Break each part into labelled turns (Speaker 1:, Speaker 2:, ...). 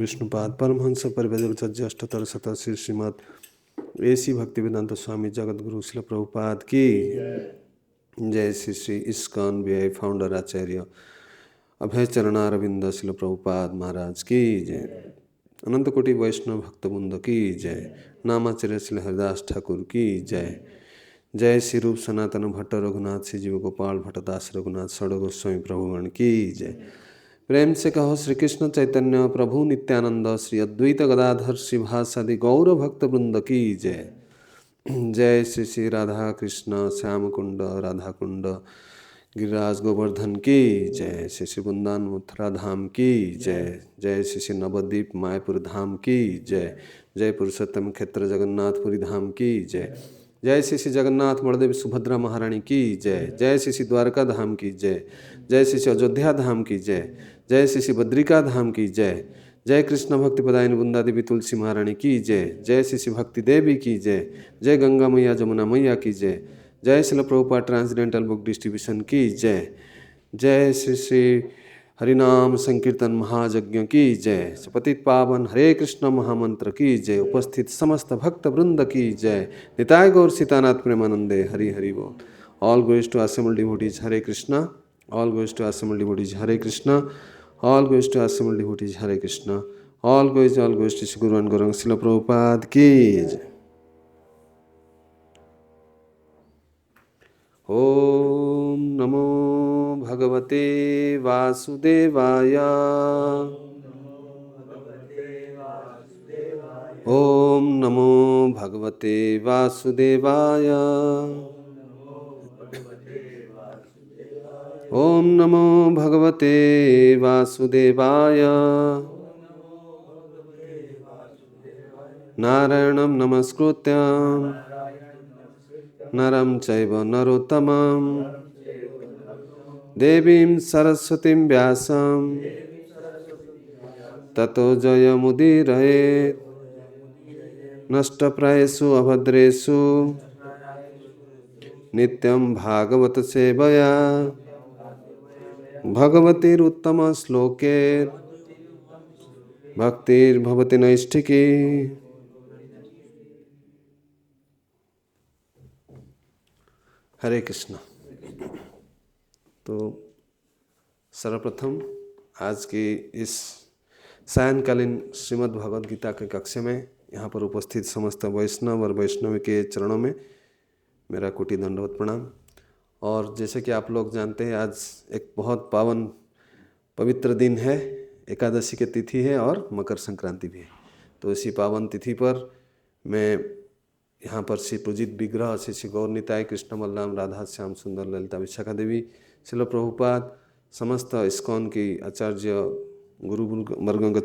Speaker 1: विष्णुपाद परमहंस परिव्राजक अष्टोत्तर शत श्रीमद एसी भक्तिवेदांत स्वामी जगत गुरु श्रील प्रभुपाद की जय। श्री श्री इस्कॉन वी फाउंडर आचार्य अभय चरणारविंद श्रील प्रभुपाद महाराज की जय। अनंत कोटि वैष्णव भक्तवृंद की जय। नामाचार्य श्री हरिदास ठाकुर की जय। जय श्री रूप सनातन भट्ट रघुनाथ श्री जीव गोपाल भट्टदास रघुनाथ षड गोस्वामी प्रभुगण की जय। प्रेम से कहो श्री कृष्ण चैतन्य प्रभु नित्यानंद श्री अद्वैत गदाधर श्रीवासादि गौर भक्त वृंद की जय। जय श्री श्री राधा कृष्ण श्याम कुंड राधा कुंड गिरिराज गोवर्धन की जय। श्री श्री वृंदावन मथुरा धाम की जय। जय श्री श्री नवद्वीप मायापुर धाम की जय। जय पुरुषोत्तम क्षेत्र जगन्नाथपुरी धाम की जय। जय श्री श्री जगन्नाथ बलदेव सुभद्रा महारानी की जय। जय श्री श्री द्वारका धाम की जय। जय श्री श्री अयोध्या धाम की जय। जय श्री श्री बद्रिका धाम की जय। जय कृष्ण भक्ति प्रदायिनी वृंदा देवी तुलसी महारानी की जय। जय श्री श्री भक्ति देवी की जय। जय गंगा मैया जमुना मैया की जय। जय Srila Prabhupada transcendental book distribution की जय। जय श्री श्री हरिनाम संकीर्तन महायज्ञ की जय। पतित पावन हरे कृष्ण महामंत्र की जय। उपस्थित समस्त भक्त वृंद की जय। निताय गौर सीतानाथ प्रेमानंदे हरि हरि बोल। All glories to assembled devotees Hare Krishna. All glories to assembled devotees Hare Krishna. All glories to assembled devotees Hare Krishna. All glories to guru and Gauranga Srila Prabhupada की जय। ओम नमो भगवते वासुदेवाय। ओम नमो भगवते वासुदेवाय। ओम नमो भगवते वासुदेवाय। नारायणं नमस्कृत्यं नरं चैव नरोत्तमं देवीं सरस्वतीं व्यासं ततो जयमुदीरयेत्। नष्टप्रायेषु अभद्रेषु नित्यं भागवत सेवया भगवतीरुत्तम श्लोके भक्तिर्भवति नैष्ठिकी। हरे कृष्ण। तो सर्वप्रथम आज की इस सायंकालीन श्रीमद् भगवद गीता के कक्षा में यहाँ पर उपस्थित समस्त वैष्णव और वैष्णवी के चरणों में मेरा कोटि दंडवत प्रणाम। और जैसे कि आप लोग जानते हैं, आज एक बहुत पावन पवित्र दिन है। एकादशी की तिथि है और मकर संक्रांति भी है। तो इसी पावन तिथि पर मैं यहाँ पर श्री पूजित विग्रह श्री श्री गौर निताय कृष्ण बलराम राधा श्याम सुंदर ललिता विशाखा देवी श्रील प्रभुपाद समस्त इस्कॉन की आचार्य गुरु वर्गों के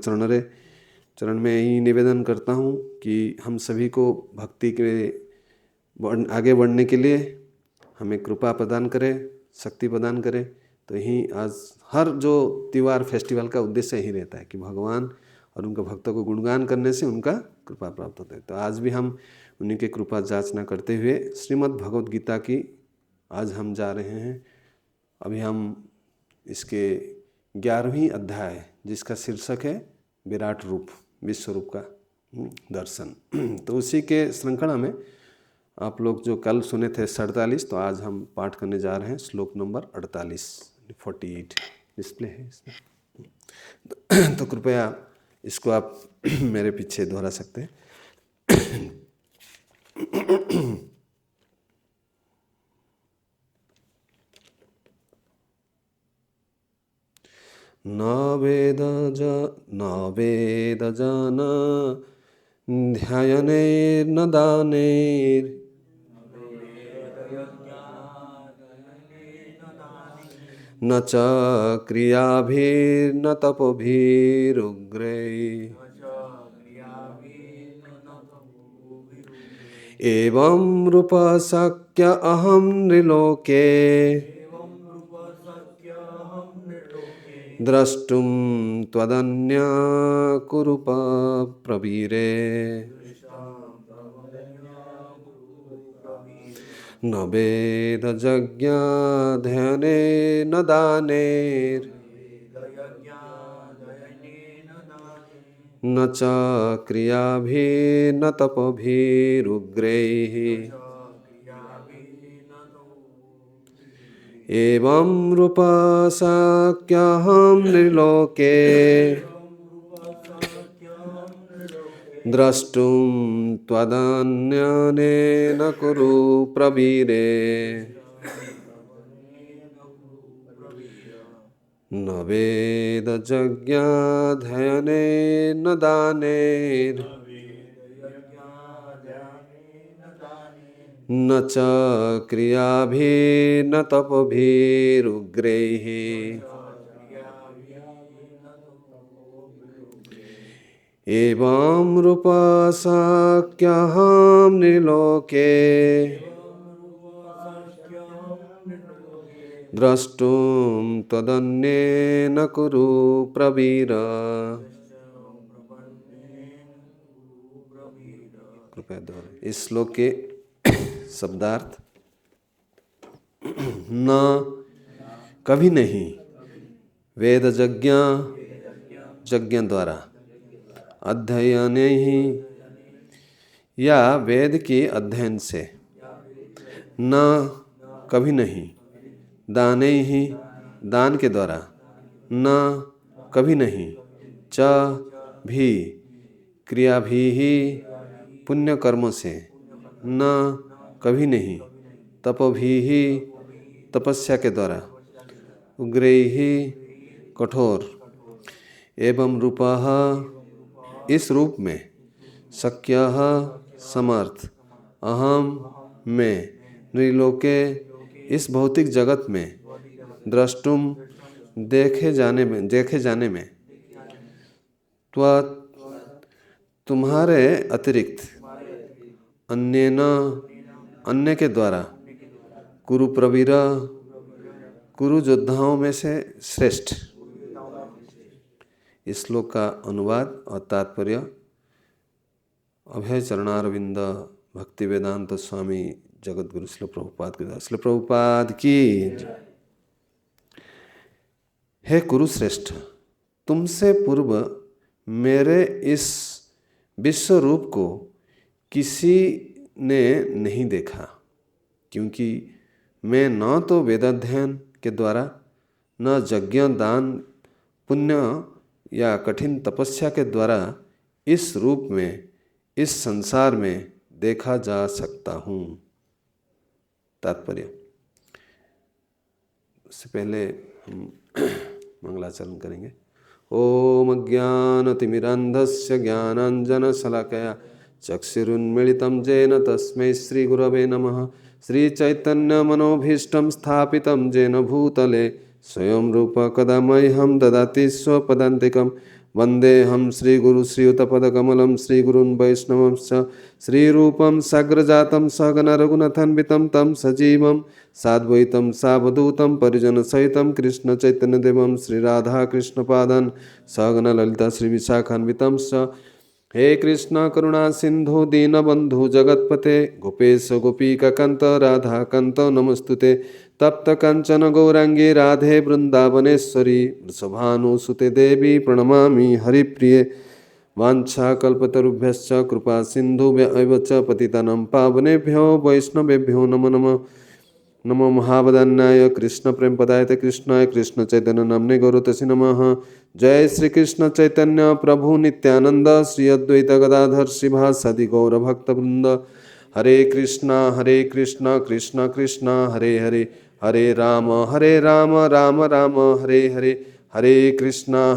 Speaker 1: चरण में ही निवेदन करता हूँ कि हम सभी को भक्ति के आगे बढ़ने के लिए हमें कृपा प्रदान करें, शक्ति प्रदान करें। तो यही आज हर जो त्यौहार फेस्टिवल का उद्देश्य यही रहता है कि भगवान और उनके भक्तों को गुणगान करने से उनका कृपा प्राप्त होता है। तो आज भी हम उन्हीं के कृपा जांचना करते हुए श्रीमद् भगवद गीता की आज हम जा रहे हैं। अभी हम इसके 11वीं अध्याय जिसका शीर्षक है विराट रूप विश्व रूप का दर्शन। तो उसी के श्रृंखला में आप लोग जो कल सुने थे 47, तो आज हम पाठ करने जा रहे हैं श्लोक नंबर 48 डिस्प्ले है इसमें। तो कृपया इसको आप मेरे पीछे दोहरा सकते हैं। न वेद जान ध्यायनेर्न दानेर् न च क्रियाभिर्न तपोभिरुग्रैः एवं रूपशक्य अहं नृलोके द्रष्टुं त्वदन्या कुरु प्रवीरे। न वेदयज्ञाध्ययनेन दानेर् न च क्रियाभिर्न तपभिरुग्रैः एवं रूपशाक्यहं नृलोके द्रष्टुं त्वदन्यनेन कुरु प्रवीरे न वेदयज्ञाध्ययनेन दानेन न च क्रियाभिर्न तपभिरुग्रैः एवं रूपशाक्यहं नृलोके द्रष्टुं त्वदन्येन कुरु प्रवीर। कृपया दोहराएं इस श्लोक के शब्दार्थ। न कभी नहीं वेद यज्ञ द्वारा अध्ययन ही या वेद के अध्ययन से न कभी नहीं दाने ही दान के द्वारा न कभी नहीं च भी क्रिया भी ही पुण्य कर्मों से न कभी नहीं तप भी ही तपस्या के द्वारा उग्र ही कठोर एवं रूपः इस रूप में शक्य समर्थ अहम मैं नृलोके इस भौतिक जगत में द्रष्टुम देखे जाने में तुम्हारे अतिरिक्त अन्य के द्वारा कुरु प्रवीर कुरु योद्धाओं में से श्रेष्ठ। इस श्लोक का अनुवाद और तात्पर्य अभय चरणारविंद भक्ति वेदांत स्वामी जगतगुरु श्रील प्रभुपाद के द्वारा। श्रील प्रभुपाद की हे कुरुश्रेष्ठ, तुमसे पूर्व मेरे इस विश्व रूप को किसी ने नहीं देखा, क्योंकि मैं न तो वेदाध्ययन के द्वारा न यज्ञ दान पुण्य या कठिन तपस्या के द्वारा इस रूप में इस संसार में देखा जा सकता हूँ। तात्पर्य। उससे पहले हम मंगलाचरण करेंगे। ओम अज्ञानतिमिरान्धस्य ज्ञानाञ्जनशलाकया चक्षुरुन्मीलितं येन तस्मै श्रीगुरवे नमः। श्रीचैतन्यमनोभीष्टं स्थापितं येन भूतले स्वयं रूप कदा मह्यं ददाति स्वपदान्तिकं। वन्देऽहं श्रीगुरुश्रीयुतपदकमलं श्रीगुरून् वैष्णवंश्च श्रीरूपं साग्रजातं सहगण रघुनाथान्वितं तं सजीवं साद्वैतं सावधूतं परिजनसहितं कृष्णचैतन्यदेवं श्रीराधाकृष्णपादान् सहगण ललिता श्रीविशाखान्वितं च। हे कृष्ण करुणा सिंधु दीनबंधु जगतपते गोपेश गोपीकान्त राधाकान्त नमस्तुते। तप्त कंचन गौरांगी राधे वृंदावनेश्वरी वृषभानुसुते देवी प्रणमामि हरिप्रिये। वाञ्छाकल्पतरुभ्यश्च कृपा सिन्धुभ्यैव च पतितानां पावनेभ्यो वैष्णवेभ्यो नमो नमः। नमो महावदन्याय कृष्ण प्रेमपदाय कृष्णाय कृष्ण चैतन्य नाम्ने गौरतसे नमः। जय श्री कृष्ण चैतन्य प्रभु नित्यानंद श्री अद्वैत गदाधर श्रीवासादि गौर भक्तवृंद। हरे कृष्णा कृष्ण कृष्ण हरे हरे हरे राम राम राम हरे हरे। हरे कृष्णा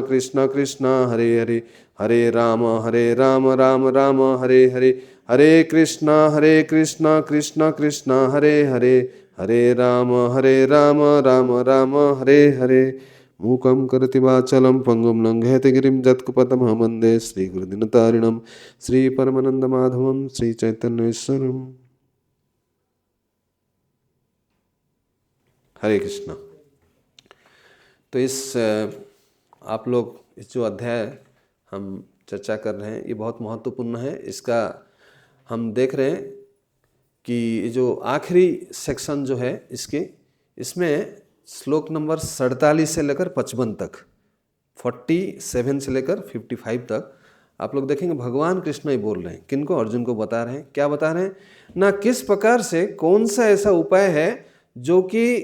Speaker 1: कृष्ण कृष्ण हरे हरे हरे राम राम राम हरे हरे। हरे कृष्णा कृष्ण कृष्ण हरे हरे हरे राम राम राम हरे हरे। मूकं करोति वाचालं पंगुं लंघयति गिरिं यत्कृपातमहं वन्दे श्रीगुरुदीनतारिणं श्रीपरमानन्दमाधवं श्रीचैतन्येश्वरम्। हरे कृष्णा। तो आप लोग इस जो अध्याय हम चर्चा कर रहे हैं ये बहुत महत्वपूर्ण है। इसका हम देख रहे हैं कि जो आखिरी सेक्शन जो है इसमें श्लोक नंबर 47 से लेकर 55 तक 47 से लेकर 55 तक आप लोग देखेंगे भगवान कृष्ण ही बोल रहे हैं। किनको? अर्जुन को बता रहे हैं। क्या बता रहे हैं? ना किस प्रकार से कौन सा ऐसा उपाय है जो कि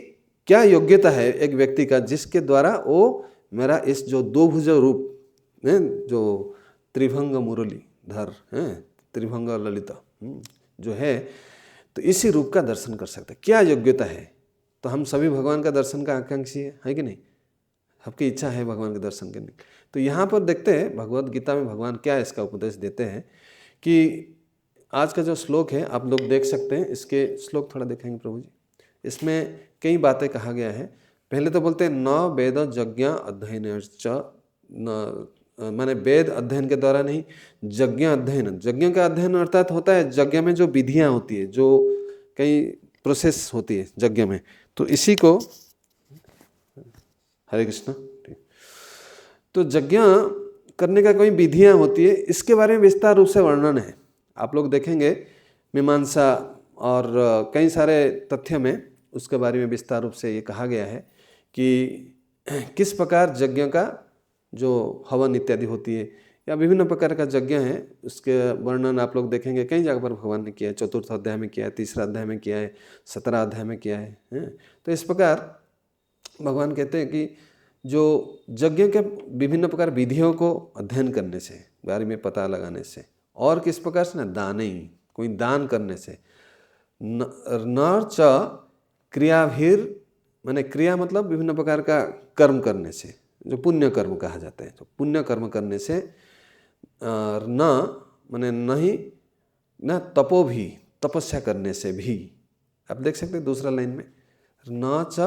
Speaker 1: क्या योग्यता है एक व्यक्ति का जिसके द्वारा वो मेरा इस जो दो भुज रूप है, जो त्रिभंग मुरलीधर है, त्रिभंग ललिता जो है, तो इसी रूप का दर्शन कर सकता है। क्या योग्यता है? तो हम सभी भगवान का दर्शन का आकांक्षी है कि नहीं? सबकी इच्छा है भगवान के दर्शन करने। तो यहाँ पर देखते हैं भगवद गीता में भगवान क्या इसका उपदेश देते हैं कि आज का जो श्लोक है आप लोग देख सकते हैं। इसके श्लोक थोड़ा देखेंगे प्रभु जी। इसमें कई बातें कहा गया है। पहले तो बोलते हैं न वेद यज्ञ अध्ययन न, माने वेद अध्ययन के द्वारा नहीं, यज्ञ अध्ययन। यज्ञ का अध्ययन अर्थात होता है यज्ञ में जो विधियाँ होती है, जो कई प्रोसेस होती है यज्ञ में, तो इसी को हरे कृष्ण। तो यज्ञ करने का कोई विधियाँ होती है, इसके बारे में विस्तार रूप से वर्णन है। आप लोग देखेंगे मीमांसा और कई सारे तथ्य में उसके बारे में विस्तार रूप से ये कहा गया है कि किस प्रकार यज्ञ का जो हवन इत्यादि होती है या विभिन्न प्रकार का यज्ञ है, उसके वर्णन आप लोग देखेंगे कई जगह पर भगवान ने किया है। 4th अध्याय में किया है, 3रा अध्याय में किया है, 17 अध्याय में किया है। तो इस प्रकार भगवान कहते हैं कि जो यज्ञ के विभिन्न प्रकार विधियों को अध्ययन करने से, बारे में पता लगाने से, और किस प्रकार से ना दान ही कोई दान करने से, न च क्रियाभीर, माने क्रिया मतलब विभिन्न प्रकार का कर्म करने से, जो पुण्य कर्म कहा जाता है, तो पुण्य कर्म करने से, न माने नहीं न तपो भी, तपस्या करने से भी। आप देख सकते हैं दूसरा लाइन में न च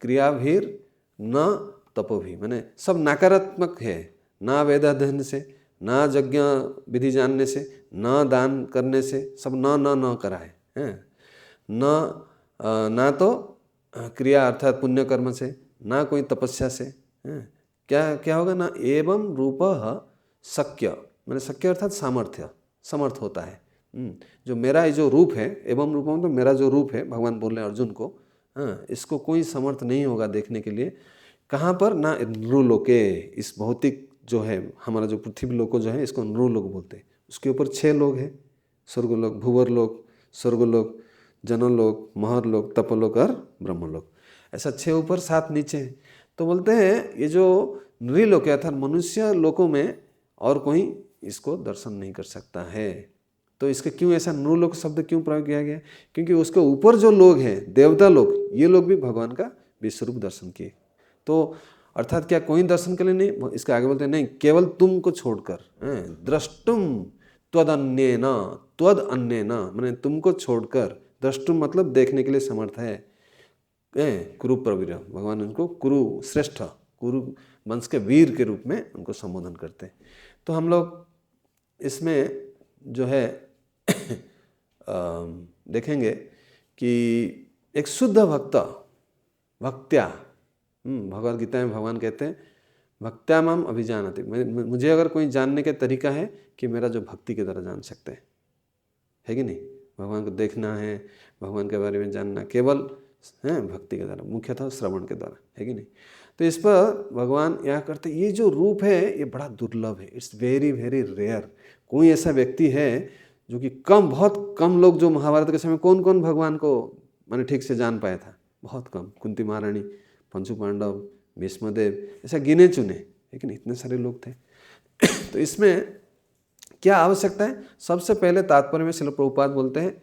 Speaker 1: क्रियाभीर न तपो भी, माने सब नकारात्मक है। ना वेद अध्ययन से, ना यज्ञ विधि जानने से, ना दान करने से, सब न कराए हैं। ना तो क्रिया अर्थात पुण्य कर्म से, ना कोई तपस्या से। क्या होगा ना एवं रूप शक्य, मैंने शक्य अर्थात सामर्थ्य, समर्थ होता है। जो मेरा ये जो रूप है, एवं रूप मतलब मेरा जो रूप है, भगवान बोल रहे हैं अर्जुन को, इसको कोई समर्थ नहीं होगा देखने के लिए। कहाँ पर? ना नृलोके, इस भौतिक जो है हमारा जो पृथ्वी लोक जो है, इसको नृलोक बोलते हैं। उसके ऊपर 6 लोग हैं, स्वर्गलोक, भूवरलोक, स्वर्गलोक, जनलोक, महरलोक, तपलोक और ब्रह्मलोक। ऐसा 6 ऊपर 7 नीचे हैं। तो बोलते हैं ये जो नृलोक है अर्थात मनुष्य लोकों में और कोई इसको दर्शन नहीं कर सकता है। तो इसके क्यों ऐसा नृलोक शब्द क्यों प्रयोग किया गया? क्योंकि उसके ऊपर जो लोग हैं, देवता लोग, ये लोग भी भगवान का विश्वरूप दर्शन किए। तो अर्थात क्या कोई दर्शन के लिए नहीं, इसके आगे बोलते हैं नहीं, केवल तुमको छोड़कर, द्रष्टुम त्वदन्येन, त्वद अन्येन माने तुमको छोड़कर, द्रष्टुम मतलब देखने के लिए समर्थ है। कुरु प्रवीर, भगवान उनको कुरु श्रेष्ठ, कुरु वंश के वीर के रूप में उनको संबोधन करते हैं। तो हम लोग इसमें जो है देखेंगे कि एक शुद्ध भक्त भक्त्या, भगवद गीता में भगवान कहते हैं भक्त्या माम अभिजानति, मुझे अगर कोई जानने का तरीका है कि मेरा जो भक्ति के द्वारा जान सकते हैं, है कि नहीं? भगवान को देखना है, भगवान के बारे में जानना केवल है भक्ति के द्वारा, मुख्यतः श्रवण के द्वारा, है कि नहीं? तो इस पर भगवान यह करते, ये जो रूप है ये बड़ा दुर्लभ है, इट्स वेरी वेरी रेयर। कोई ऐसा व्यक्ति है जो कि बहुत कम लोग, जो महाभारत के समय कौन कौन भगवान को माने ठीक से जान पाया था, बहुत कम। कुंती महारानी, पंचु पांडव, भीष्मदेव, ऐसा गिने चुने, लेकिन इतने सारे लोग थे। तो इसमें क्या आवश्यकता है? सबसे पहले तात्पर्य में श्रील प्रभुपाद बोलते हैं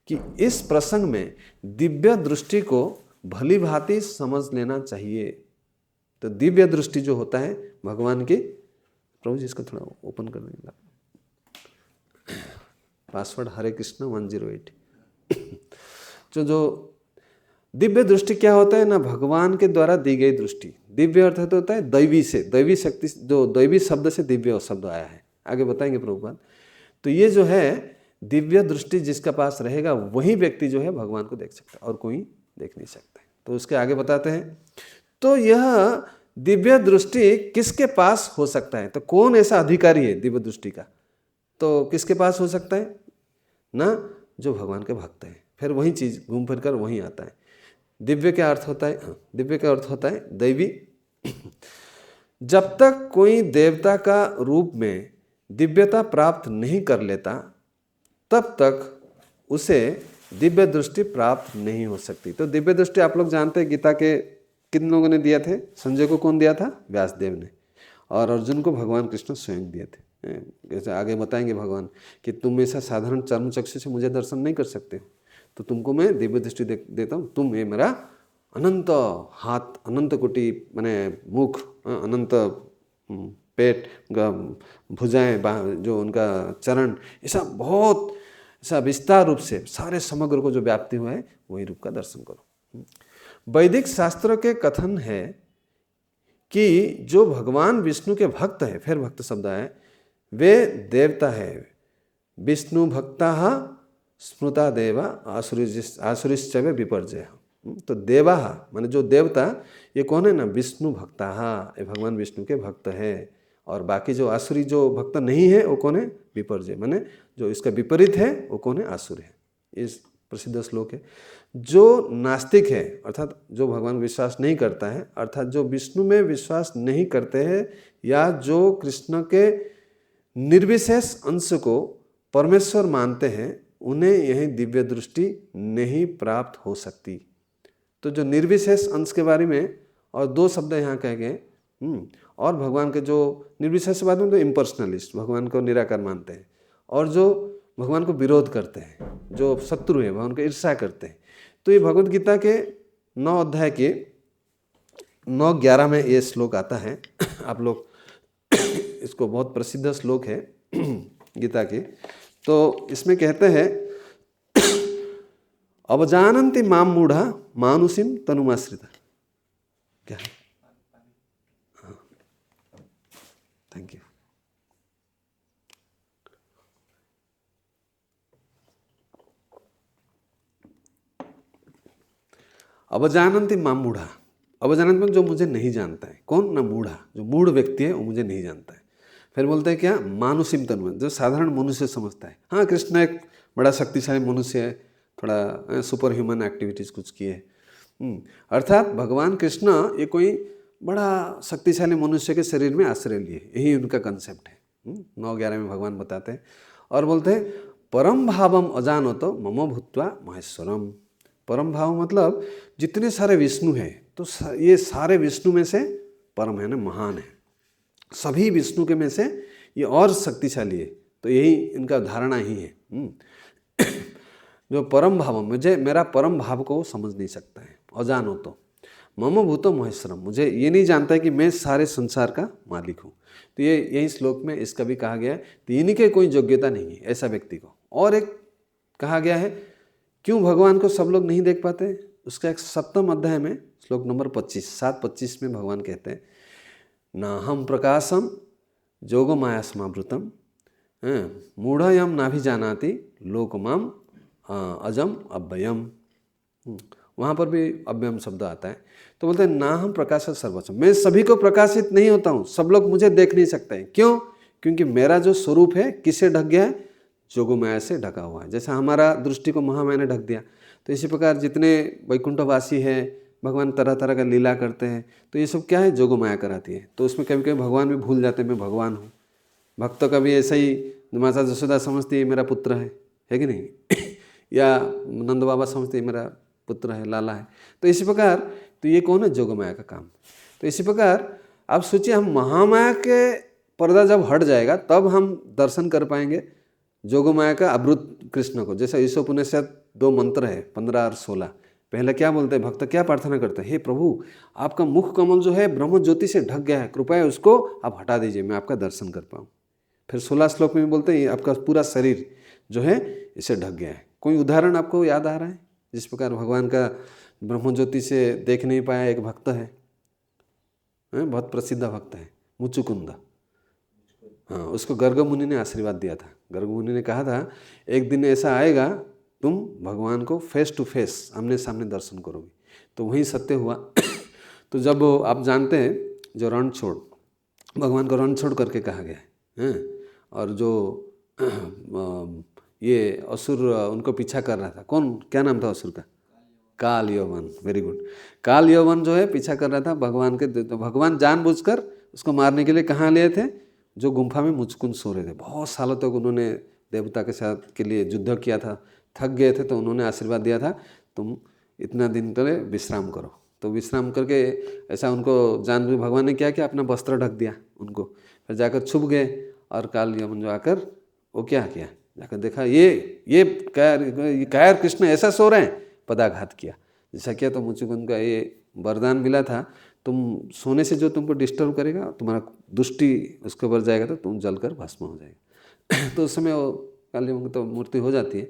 Speaker 1: कि इस प्रसंग में दिव्य दृष्टि को भली भांति समझ लेना चाहिए। तो दिव्य दृष्टि जो होता है भगवान की, प्रभु जी इसको थोड़ा ओपन कर देंगे, पासवर्ड हरे कृष्ण 108। जो दिव्य दृष्टि क्या होता है ना, भगवान के द्वारा दी गई दृष्टि। दिव्य अर्थ होता है दैवी से, दैवी शक्ति, जो दैवी शब्द से दिव्य शब्द आया है, आगे बताएंगे प्रभुपाद। तो ये जो है दिव्य दृष्टि जिसका पास रहेगा वही व्यक्ति जो है भगवान को देख सकता है, और कोई देख नहीं सकता। तो उसके आगे बताते हैं, तो यह दिव्य दृष्टि किसके पास हो सकता है? तो कौन ऐसा अधिकारी है दिव्य दृष्टि का? तो किसके पास हो सकता है ना? जो भगवान के भक्त हैं। फिर वही चीज़ घूम फिर कर वहीं आता है। दिव्य का अर्थ होता है, दिव्य का अर्थ होता है दैवी। जब तक कोई देवता का रूप में दिव्यता प्राप्त नहीं कर लेता तब तक उसे दिव्य दृष्टि प्राप्त नहीं हो सकती। तो दिव्य दृष्टि आप लोग जानते हैं गीता के किन लोगों ने दिया थे? संजय को कौन दिया था? व्यासदेव ने। और अर्जुन को भगवान कृष्ण स्वयं दिए थे। जैसे आगे बताएंगे भगवान कि तुम ऐसा साधारण चर्म चक्षु से मुझे दर्शन नहीं कर सकते, तो तुमको मैं दिव्य दृष्टि देता हूँ। तुम ये मेरा अनंत हाथ, अनंत कोटि माने मुख, अनंत पेट, भुजाएं, जो उनका चरण, ऐसा बहुत ऐसा विस्तार रूप से सारे समग्र को जो व्याप्ति हुआ है वही रूप का दर्शन करो। वैदिक शास्त्रों के कथन है कि जो भगवान विष्णु के भक्त है, फिर भक्त शब्द है, वे देवता है। विष्णु भक्ता स्मृता देवा आसुरिश्च वे विपर्जय। तो देवा माने जो देवता, ये कौन है ना? विष्णु भक्ता, ये भगवान विष्णु के भक्त है। और बाकी जो आसुरी जो भक्त नहीं है वो कौन है? विपर्जय, माने जो इसका विपरीत है वो कौन है? आसुर है। इस प्रसिद्ध श्लोक है। जो नास्तिक है अर्थात जो भगवान विश्वास नहीं करता है, अर्थात जो विष्णु में विश्वास नहीं करते हैं, या जो कृष्ण के निर्विशेष अंश को परमेश्वर मानते हैं, उन्हें यही दिव्य दृष्टि नहीं प्राप्त हो सकती। तो जो निर्विशेष अंश के बारे में और दो शब्द यहाँ कह गए। और भगवान के जो निर्विशेष बात में तो इम्पर्सनलिस्ट, भगवान को निराकार मानते हैं, और जो भगवान को विरोध करते हैं, जो शत्रु है, भगवान को ईर्ष्या करते हैं। तो ये भगवद गीता के 9 अध्याय के 9-11 में ये श्लोक आता है। आप लोग इसको, बहुत प्रसिद्ध श्लोक है गीता की। तो इसमें कहते हैं, अवजानन्ति माम मूढ़ा मानुषीम तनुमाश्रिता। क्या है? Thank you. अवजानन्ति माम मूढ़ा, अवजानन्ति में जो मुझे नहीं जानता है। कौन ना? मूढ़ा, जो मूढ़ व्यक्ति है वो मुझे नहीं जानता है। फिर बोलते हैं क्या? मानुषीम तनु, जो साधारण मनुष्य समझता है। हाँ, कृष्ण एक बड़ा शक्तिशाली मनुष्य है, थोड़ा सुपर ह्यूमन एक्टिविटीज़ कुछ किए। अर्थात भगवान कृष्ण ये कोई बड़ा शक्तिशाली मनुष्य के शरीर में आश्रय लिए, यही उनका कंसेप्ट है। 9-11 में भगवान बताते हैं और बोलते हैं, परम भावम अजानतो मम भूत्वा महेश्वरम। परम भाव मतलब जितने सारे विष्णु हैं, तो ये सारे विष्णु में से परम है ना, महान है। सभी विष्णु के में से ये और शक्तिशाली है। तो यही इनका धारणा ही है। जो परम भाव, मुझे मेरा परम भाव को समझ नहीं सकता है। अजानो तो मम भूतो महेश्वरम, मुझे ये नहीं जानता है कि मैं सारे संसार का मालिक हूँ। तो ये यही श्लोक में इसका भी कहा गया है, तो इनके कोई योग्यता नहीं है ऐसा व्यक्ति को। और एक कहा गया है, क्यों भगवान को सब लोग नहीं देख पाते? उसका एक 7वें अध्याय में श्लोक नंबर 7-25 में भगवान कहते हैं, ना हम प्रकाशम जोगो माया समावृतम मूढ़यम नाभिजानाति लोकमाम अजम अव्ययम। वहाँ पर भी अव्ययम शब्द आता है। तो बोलते हैं, ना हम प्रकाश सर्वोच्च, मैं सभी को प्रकाशित नहीं होता हूँ, सब लोग मुझे देख नहीं सकते हैं। क्यों? क्योंकि मेरा जो स्वरूप है किससे ढक गया है? जोगो माया से ढका हुआ है। जैसा हमारा दृष्टि को महामाया ने ढक दिया, तो इसी प्रकार जितने वैकुंठवासी है, भगवान तरह तरह का लीला करते हैं, तो ये सब क्या है? जोगो माया कराती है। तो उसमें कभी कभी भगवान भी भूल जाते हैं मैं भगवान हूँ। भक्तों का भी ऐसा ही, माता जसोदा समझती है मेरा पुत्र है कि नहीं? या नंद बाबा समझते हैं मेरा पुत्र है, लाला है। तो इसी प्रकार, तो ये कौन है? जोग माया का काम। तो इसी प्रकार आप सोचिए, हम महामाया के पर्दा जब हट जाएगा तब हम दर्शन कर पाएंगे जोग माया का अवृत कृष्ण को। जैसा ईशोपनिषद 2 मंत्र है 15 और 16। पहले क्या बोलते हैं भक्त? क्या प्रार्थना करते हैं? हे प्रभु, आपका मुख कमल जो है ब्रह्म ज्योति से ढक गया है, कृपया उसको आप हटा दीजिए, मैं आपका दर्शन कर पाऊँ। फिर 16 श्लोक में बोलते हैं, आपका पूरा शरीर जो है इसे ढक गया है। कोई उदाहरण आपको याद आ रहा है जिस प्रकार भगवान का ब्रह्म ज्योति से देख नहीं पाया एक भक्त है, बहुत प्रसिद्ध भक्त है, मुचुकुंद। हाँ, उसको गर्ग मुनि ने आशीर्वाद दिया था। गर्ग मुनि ने कहा था, एक दिन ऐसा आएगा तुम भगवान को फेस टू फेस, आमने सामने दर्शन करोगे। तो वही सत्य हुआ। तो जब आप जानते हैं जो रण छोड़, भगवान को रण छोड़ करके कहा गया है, और जो ये असुर उनको पीछा कर रहा था, कौन, क्या नाम था असुर का? काल यौवन। Very good. काल यौवन जो है पीछा कर रहा था भगवान के। तो भगवान जानबूझकर उसको मारने के लिए कहाँ लिए थे? जो गुम्फा में मुचकुंद सो रहे थे। बहुत सालों तक उन्होंने देवता के साथ के लिए युद्ध किया था, थक गए थे, तो उन्होंने आशीर्वाद दिया था तुम इतना दिन के लिए विश्राम करो। तो विश्राम करके ऐसा उनको जान भगवान ने क्या किया, अपना वस्त्र ढक दिया उनको, फिर जाकर छुप गए। और काल यमन जो आकर वो क्या किया, जाकर देखा ये कायर कृष्ण ऐसा सो रहे हैं, पदाघात किया। जैसा किया तो मुचुकुंद का ये वरदान मिला था, तुम सोने से जो तुमको डिस्टर्ब करेगा, तुम्हारा दुष्टि उसके ऊपर जाएगा तो तुम जलकर भस्म हो जाएगा। तो उस समय वो काल यमन की तो मूर्ति हो जाती है।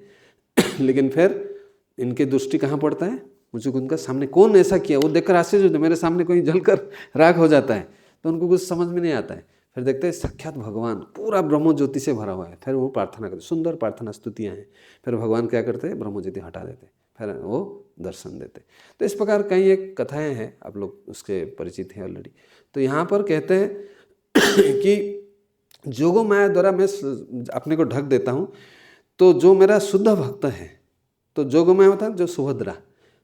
Speaker 1: लेकिन फिर इनके दृष्टि कहाँ पड़ता है, मुचुकुंद का सामने कौन ऐसा किया, वो देखकर आश्चर्य होते, मेरे सामने कोई जलकर राख हो जाता है। तो उनको कुछ समझ में नहीं आता है। फिर देखते हैं साक्षात भगवान पूरा ब्रह्म ज्योति से भरा हुआ है। फिर वो प्रार्थना करते, सुंदर प्रार्थना स्तुतियाँ हैं। फिर भगवान क्या करते हैं, ब्रह्म ज्योति हटा देते, फिर वो दर्शन देते। तो इस प्रकार कई एक कथाएँ हैं, आप लोग उसके परिचित हैं ऑलरेडी। तो यहाँ पर कहते हैं कि जोगो माया द्वारा मैं अपने को ढक देता हूँ, तो जो मेरा शुद्ध भक्त है, तो जोगो माया होता है जो सुभद्रा।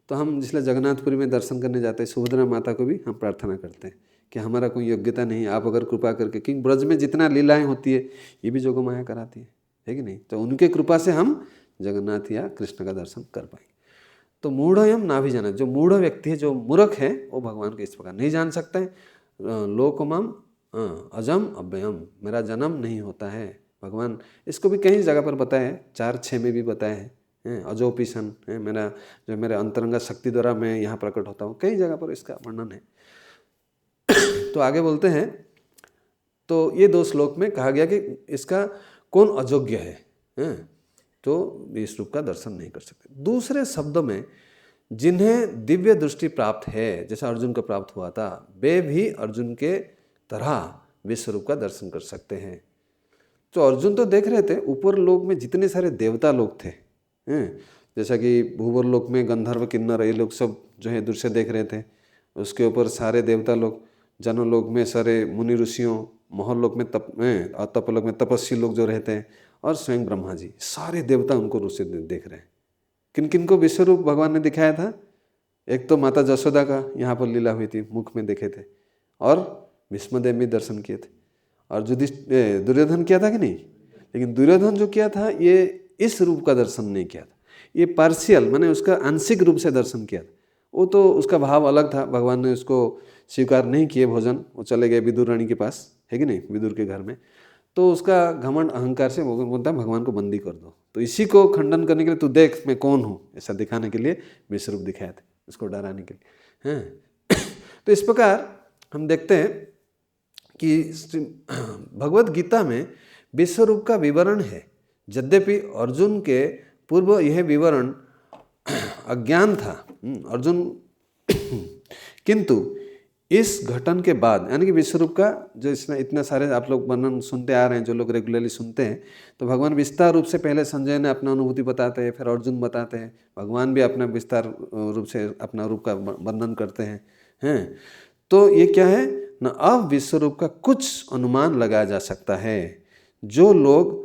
Speaker 1: तो हम जिसलिए जगन्नाथपुरी में दर्शन करने जाते हैं, सुभद्रा माता को भी हम प्रार्थना करते हैं कि हमारा कोई योग्यता नहीं, आप अगर कृपा करके, क्योंकि ब्रज में जितना लीलाएं होती है ये भी जोगो माया कराती है कि नहीं। तो उनके कृपा से हम जगन्नाथ या कृष्ण का दर्शन कर पाएंगे। तो मूढ़यम ना भी जाना, जो मूढ़ व्यक्ति है, जो मूर्ख है, वो भगवान को इस प्रकार नहीं जान सकता है। लोकमम अजम अव्ययम, मेरा जन्म नहीं होता है। भगवान इसको भी कई जगह पर बताया है, 4:6 में भी बताया है। अजोपिसन है, मेरा जो मेरे अंतरंगा शक्ति द्वारा मैं यहाँ प्रकट होता हूँ, कई जगह पर इसका वर्णन है। तो आगे बोलते हैं, तो ये 2 श्लोक में कहा गया कि इसका कौन अयोग्य है, तो इस रूप का दर्शन नहीं कर सकते। दूसरे शब्दों में, जिन्हें दिव्य दृष्टि प्राप्त है, जैसा अर्जुन को प्राप्त हुआ था, वे भी अर्जुन के तरह विश्व रूप का दर्शन कर सकते हैं। तो अर्जुन तो देख रहे थे ऊपर लोक में जितने सारे देवता लोग थे, जैसा कि भूवर लोक में गंधर्व किन्नर ये लोग सब जो है दृश्य देख रहे थे। उसके ऊपर सारे देवता लोग, जनलोक में सारे मुनि ऋषियों, महलोक में तपलोक में तपस्वी लोग जो रहते हैं, और स्वयं ब्रह्मा जी, सारे देवता उनको रूप से देख रहे हैं। किन किन को विश्वरूप भगवान ने दिखाया था? एक तो माता जसोदा का यहाँ पर लीला हुई थी, मुख में देखे थे, और भीष्मदेव में दर्शन किए थे, और दुर्योधन किया था कि नहीं? लेकिन दुर्योधन जो किया था ये इस रूप का दर्शन नहीं किया था, ये पार्शियल, मैंने उसका आंशिक रूप से दर्शन किया था। वो तो उसका भाव अलग था, भगवान ने उसको स्वीकार नहीं किए भोजन, वो चले गए विदुर रानी के पास, है कि नहीं, विदुर के घर में। तो उसका घमंड अहंकार से वो बोलता है भगवान को बंदी कर दो। तो इसी को खंडन करने के लिए, तू देख मैं कौन हूँ, ऐसा दिखाने के लिए विश्व रूप दिखाए थे, उसको डराने के लिए, हैं। तो इस प्रकार हम देखते हैं कि भगवत गीता में विश्व रूप का विवरण है। यद्यपि अर्जुन के पूर्व यह विवरण अज्ञान था अर्जुन, किंतु इस घटन के बाद, यानी कि विश्वरूप का जो इसमें इतना सारे आप लोग वर्णन सुनते आ रहे हैं, जो लोग रेगुलरली सुनते हैं, तो भगवान विस्तार रूप से पहले संजय ने अपना अनुभूति बताते हैं, फिर अर्जुन बताते हैं, भगवान भी अपना विस्तार रूप से अपना रूप का वर्णन करते हैं। तो ये क्या है ना, अब विश्वरूप का कुछ अनुमान लगाया जा सकता है। जो लोग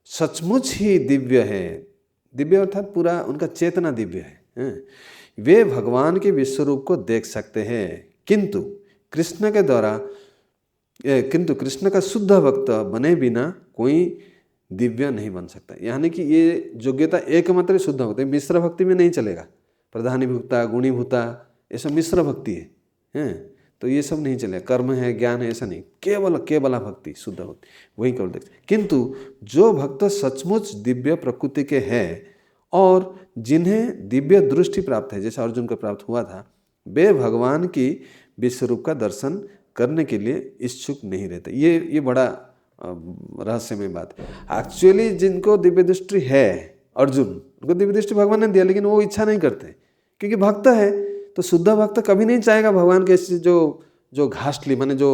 Speaker 1: सचमुच ही दिव्य है, दिव्य अर्थात पूरा उनका चेतना दिव्य है, वे भगवान के विश्वरूप को देख सकते हैं। किंतु कृष्ण का शुद्ध भक्त बने बिना कोई दिव्य नहीं बन सकता। यानी कि ये योग्यता एकमात्र शुद्ध भक्त है, मिश्र भक्ति में नहीं चलेगा। प्रधानीभूता, गुणीभूता, ये सब मिश्र भक्ति है, तो ये सब नहीं चलेगा। कर्म है, ज्ञान है, ऐसा नहीं, केवल भक्ति, शुद्ध भक्ति, वही केवल देखते। किंतु जो भक्त सचमुच दिव्य प्रकृति के हैं और जिन्हें दिव्य दृष्टि प्राप्त है, जैसा अर्जुन को प्राप्त हुआ था, वे भगवान की विश्वरूप का दर्शन करने के लिए इच्छुक नहीं रहते। ये बड़ा रहस्यमय बात है। एक्चुअली जिनको दिव्य दृष्टि है, अर्जुन उनको दिव्य दृष्टि भगवान ने दिया, लेकिन वो इच्छा नहीं करते, क्योंकि भक्त है। तो शुद्ध भक्त कभी नहीं चाहेगा भगवान के जो घासली, माने जो